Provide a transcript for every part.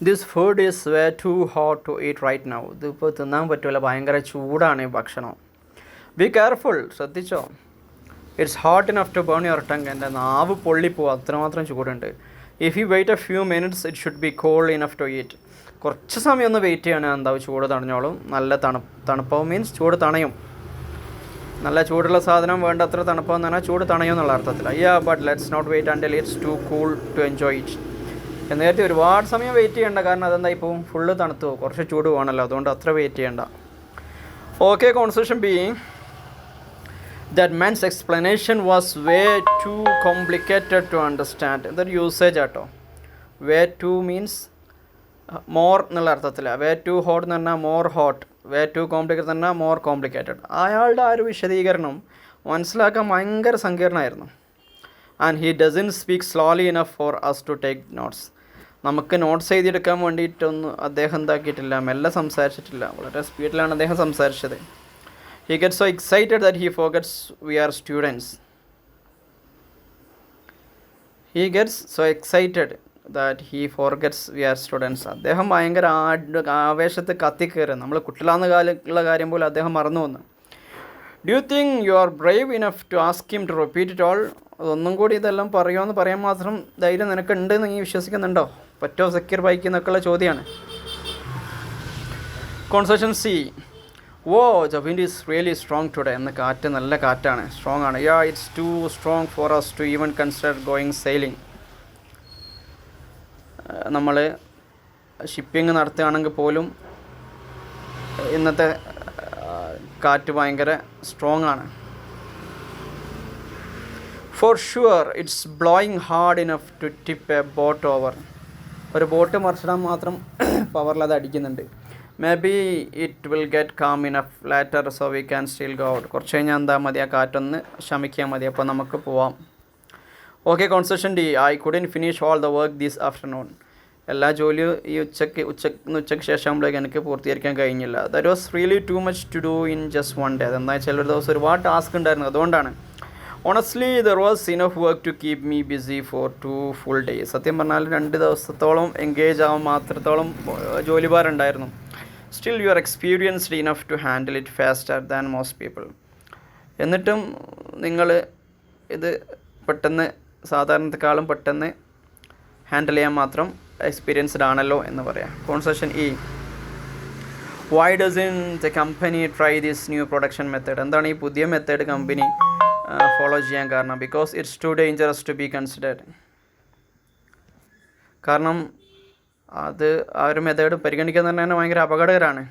This food is way too hot to eat right now. ഇതിപ്പോൾ തിന്നാൻ പറ്റില്ല, ഭയങ്കര ചൂടാണ് ഈ ഭക്ഷണം. ബി കെയർഫുൾ, ശ്രദ്ധിച്ചോ. It's hot enough to burn your tongue. എൻ്റെ നാവ് പൊള്ളിപ്പോവും, അത്രമാത്രം ചൂടുണ്ട്. If you wait a few minutes it should be cold enough to eat. കുറച്ച് സമയം ഒന്ന് വെയിറ്റ് ചെയ്യണേ, എന്താവും ചൂട് തണഞ്ഞോളും. നല്ല തണുപ്പാവും മീൻസ് ചൂട് തണയും. നല്ല ചൂടുള്ള സാധനം വേണ്ടത്ര തണുപ്പാന്ന് പറഞ്ഞാൽ ചൂട് തണയും എന്നുള്ള അർത്ഥത്തില്ല. But let's not wait until it's too cool to enjoy it. എന്ന് നേരത്തെ ഒരുപാട് സമയം വെയിറ്റ് ചെയ്യേണ്ട, കാരണം അതെന്താ ഇപ്പോൾ ഫുള്ള് തണുത്തു പോകും, കുറച്ച് ചൂട് വേണമല്ലോ, അതുകൊണ്ട് അത്ര വെയിറ്റ് ചെയ്യേണ്ട. Okay, concession being that man's explanation was way too complicated to understand. ഇതൊരു യൂസേജ് ആട്ടോ. വേ ടു മീൻസ് മോർ എന്നുള്ള അർത്ഥത്തില്ല. വേ ടു ഹോട്ട് എന്ന് പറഞ്ഞാൽ more hot, way too complicated എന്ന് പറഞ്ഞാൽ മോർ കോംപ്ലിക്കേറ്റഡ്. അയാളുടെ ആ ഒരു വിശദീകരണം മനസ്സിലാക്കാൻ ഭയങ്കര സങ്കീർണമായിരുന്നു. And he doesn't speak slowly enough for us to take notes. നമുക്ക് നോട്ട്സ് എഴുതിയെടുക്കാൻ വേണ്ടിയിട്ടൊന്നും അദ്ദേഹം എന്താക്കിയിട്ടില്ല, മെല്ലെ സംസാരിച്ചിട്ടില്ല, വളരെ സ്പീഡിലാണ് അദ്ദേഹം സംസാരിച്ചത്. He gets so excited that he forgets we are students. He gets so excited that he forgets we are students. അദ്ദേഹം ഭയങ്കര ആവേശത്തിൽ കത്തിക്കയറി, നമ്മൾ കുട്ടിലാന്ന കാലമുള്ള കാര്യം പോലും അദ്ദേഹം മറന്നു വന്നു. Do you think you are brave enough to ask him to repeat it all? അതൊന്നും കൂടി ഇതെല്ലാം പറയുമെന്ന് പറയാൻ മാത്രം ധൈര്യം നിനക്കുണ്ടെന്ന് നീ വിശ്വസിക്കുന്നുണ്ടോ? പറ്റോ സെക്യൂർ ബൈക്ക് എന്നൊക്കെയുള്ള ചോദ്യമാണ്. Concession C. Oh the wind is really strong today. എന്ന് കാറ്റ് നല്ല കാറ്റാണ്, സ്ട്രോങ് ആണ്. It's too strong for us to even consider going sailing. നമ്മൾ ഷിപ്പിംഗ് നടത്തുകയാണെങ്കിൽ പോലും ഇന്നത്തെ കാറ്റ് ഭയങ്കര സ്ട്രോങ് ആണ്. For sure it's blowing hard enough to tip a boat over. ഒരു ബോട്ട് മറിച്ചിടാൻ മാത്രം പവറിൽ അത് അടിക്കുന്നുണ്ട്. Maybe it will get calm enough later so we can still go out. കുറച്ച് കഴിഞ്ഞാൽ എന്താ മതി, ആ കാറ്റൊന്ന് ശമിക്കാൻ മതി, അപ്പോൾ നമുക്ക് പോവാം. Okay, concession D. I couldn't finish all the work this afternoon. എല്ലാ ജോലിയും ഈ ഉച്ചയ്ക്ക് ശേഷമാകുമ്പോഴേക്ക് എനിക്ക് പൂർത്തീകരിക്കാൻ കഴിഞ്ഞില്ല. That was really too much to do in just one day. അതെന്താ വെച്ചാൽ ഒരു ദിവസം ഒരുപാട് ടാസ്ക് ഉണ്ടായിരുന്നു, അതുകൊണ്ടാണ്. Honestly there was enough work to keep me busy for 2 full days. സത്യം പറഞ്ഞാൽ 2 ദിവസത്തോളം എൻഗേജ് ആവാൻ മാത്രത്തോളം ജോലിഭാരമുണ്ടായിരുന്നു. Still you are experienced enough to handle it faster than most people. എന്നിട്ടും നിങ്ങൾ ഇത് പെട്ടെന്ന് സാധാരണത്തെക്കാളും പെട്ടെന്ന് ഹാൻഡിൽ ചെയ്യാൻ മാത്രം എക്സ്പീരിയൻസ്ഡ് ആണല്ലോ എന്ന് പറയാം. Concession E. Why doesn't the company try this new production method? എന്താണ് ഈ പുതിയ മെത്തേഡ് കമ്പനി ഫോളോ ചെയ്യാൻ കാരണം? Because it's too dangerous to be considered. കാരണം അത് ആ ഒരു മെത്തേഡ് പരിഗണിക്കുക എന്ന് പറഞ്ഞാൽ ഭയങ്കര അപകടകരമാണ്.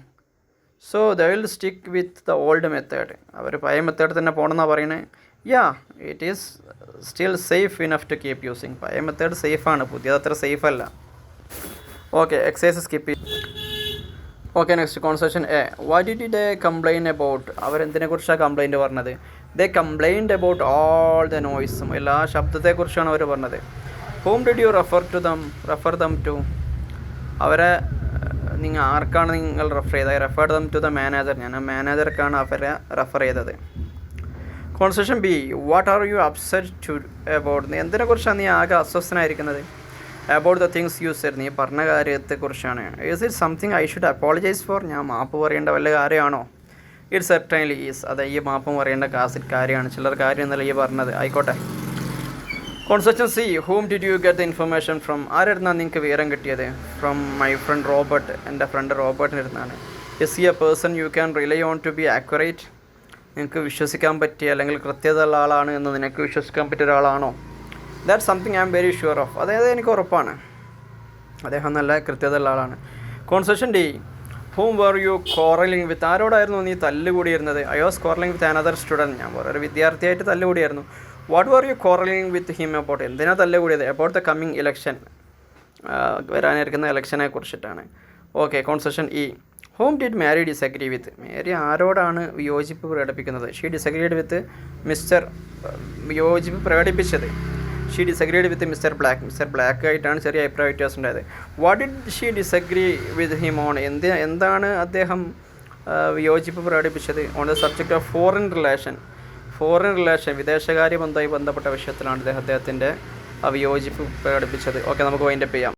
So they will stick with the old method. അവർ പഴയ മെത്തേഡ് തന്നെ പോകണമെന്നാണ് പറയുന്നത്. It is still safe enough to keep using. പഴയ മെത്തേഡ് സേഫാണ്, പുതിയത് അത്ര സേഫ് അല്ല. ഓക്കെ, എക്സസൈസ് സ്കിപ്പ് ചെയ്യും. Okay, next concession A. What did they complain about? അവരെന്തിനെക്കുറിച്ചാണ് കംപ്ലൈൻറ്റ് പറഞ്ഞത്? They complaint about all the നോയ്സും. എല്ലാ ശബ്ദത്തെക്കുറിച്ചാണ് അവർ പറഞ്ഞത്. Whom did you refer them to? അവരെ ആർക്കാണ് നിങ്ങൾ റെഫർ ചെയ്തത്? I refer them to the manager. ഞാൻ ആ മാനേജർക്കാണ് അവരെ റെഫർ ചെയ്തത്. Conversation B. What are you upset to about? എന്തിനെക്കുറിച്ചാണ് നീ ആകെ അസ്വസ്ഥനായിരിക്കുന്നത്? About the things you said. നീ പറഞ്ഞ കാര്യത്തെക്കുറിച്ചാണ്. Is it something I should apologise for? ഞാൻ മാപ്പ് പറയേണ്ട വല്ല കാര്യമാണോ? It certainly is. അതെ, ഈ മാപ്പ് പറയേണ്ട കാര്യമാണ്. ചിലർ കാര്യം എന്നല്ല ഈ പറഞ്ഞത്, ആയിക്കോട്ടെ. Conversation C. Whom did you get the information from? ആരെടുത്താണ് നിങ്ങൾക്ക് വിവരം കിട്ടിയത്? From my friend Robert. എൻ്റെ ഫ്രണ്ട് റോബർട്ടിനിരുന്നാണ്. Is he a person you can rely on to be accurate? നിങ്ങൾക്ക് വിശ്വസിക്കാൻ പറ്റിയ അല്ലെങ്കിൽ കൃത്യത ഉള്ള ആളാണ് എന്ന് നിനക്ക് വിശ്വസിക്കാൻ പറ്റിയ ഒരാളാണോ? That something I am very sure of. അതായത് എനിക്ക് ഉറപ്പാണ് അദ്ദേഹം നല്ല കൃത്യത ഉള്ള ആളാണ്. Conversation D. Whom were you quarrelling with? ആരോടായിരുന്നു നീ തല്ലുകൂടിയിരുന്നത്? I was quarrelling with another student. ഞാൻ വേറൊരു വിദ്യാർത്ഥിയായിട്ട് തല്ലുകൂടിയായിരുന്നു. What were you quarrelling with him about? എന്തിനാണ് തല്ലുകൂടിയത്? About the coming election. വരാനിരിക്കുന്ന ഇലക്ഷനെ കുറിച്ചിട്ടാണ്. Okay, conversation E. Whom did Mary disagree with? Mary ആരോടാണ് വിയോജിപ്പ് പ്രകടിപ്പിക്കുന്നത്? She disagreed with mister. വിയോജിപ്പ് പ്രകടിപ്പിച്ചത് she disagreed with mister black. Mister black ആയിട്ടാണ് ചെറിയ അഭിപ്രായ വ്യത്യാസം ഉണ്ടായത്. What did she disagree with him on? എന്താണ് അദ്ദേഹം വിയോജിപ്പ് പ്രകടിപ്പിച്ചത്? On the subject of foreign relation. വിദേശകാര്യ ബന്ധവുമായി ബന്ധപ്പെട്ട വിഷയത്തിലാണ് അദ്ദേഹത്തിൻ്റെ വിയോജിപ്പ് പ്രകടിപ്പിച്ചത്. ഓക്കെ, നമുക്ക് വൈൻഡപ്പ് ചെയ്യാം.